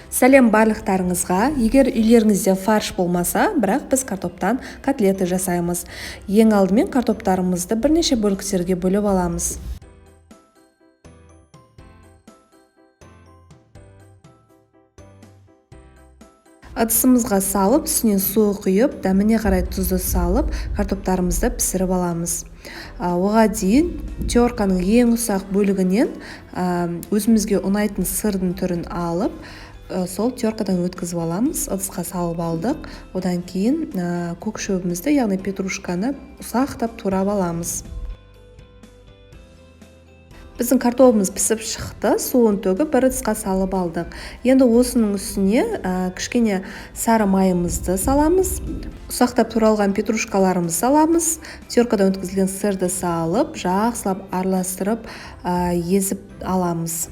Сәлем барлықтарыңызға. Егер үйлеріңізде фарш болмаса, бірақ біз картоптан котлеты жасаймыз. Ең алдымен картоптарымызды бірнеше бөліктерге бөліп аламыз. Ыдысымызға салып, үстінен су құйып, дәміне қарай тұзды салып, картоптарымызды пісіріп аламыз. Оған дейін терканың ең ұсақ бөлігінен өзімізге ұнайтын сырдың түрін алып, сол теркадан өткізіп аламыз. Ыдысқа салып алдық. Одан кейін көк шөбімізді, яғни петрушканы ұсақтап турап аламыз. Біздің картопымыз пісіп шықты, суын төгіп бір ыдысқа салып алдық. Енді осының үстіне кішкене сары майымызды саламыз. Ұсақтап туралған петрушкаларымызды саламыз. Теркадан өткізілген сырды салып, жақсылап араластырып, езіп аламыз.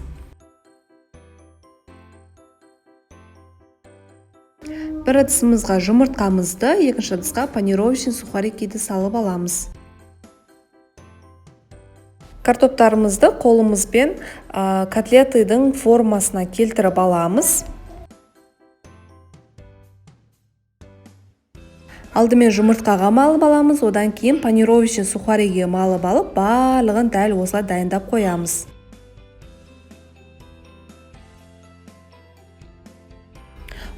Бір ыдысымызға жұмыртқамызды, екінші ыдысқа панировочный сухарикиді салып аламыз. Картоптарымызды қолымызбен котлетыдың формасына келтіріп аламыз. Алдымен жұмыртқаға малып аламыз, одан кейін панировочный сухариге малып алып, барлығын дәл осылай дайындап қоямыз.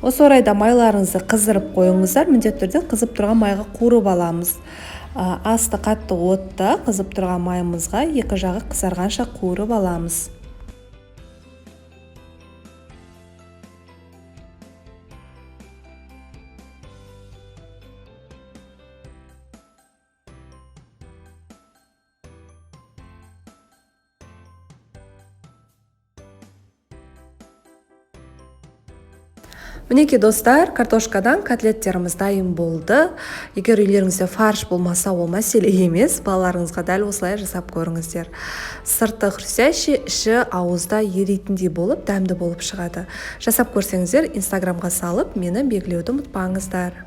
Осы орайда майларыңызды қыздырып қойыңыздар, міндетті түрде қызып тұрған майға қуырып аламыз. Асты қатты отта қызып тұрған майымызға екі жағы қызарғанша қуырып аламыз. Мінекей достар, картошкадан котлеттеріміз дайын болды. Егер үйлеріңізде фарш болмаса, ол мәселе емес, балаларыңызға дәл осылай жасап көріңіздер. Сырты хрустящий, іші ауызда ерейтіндей болып, дәмді болып шығады. Жасап көрсеңіздер, инстаграмға салып, мені белгілеуді ұмытпаңыздар.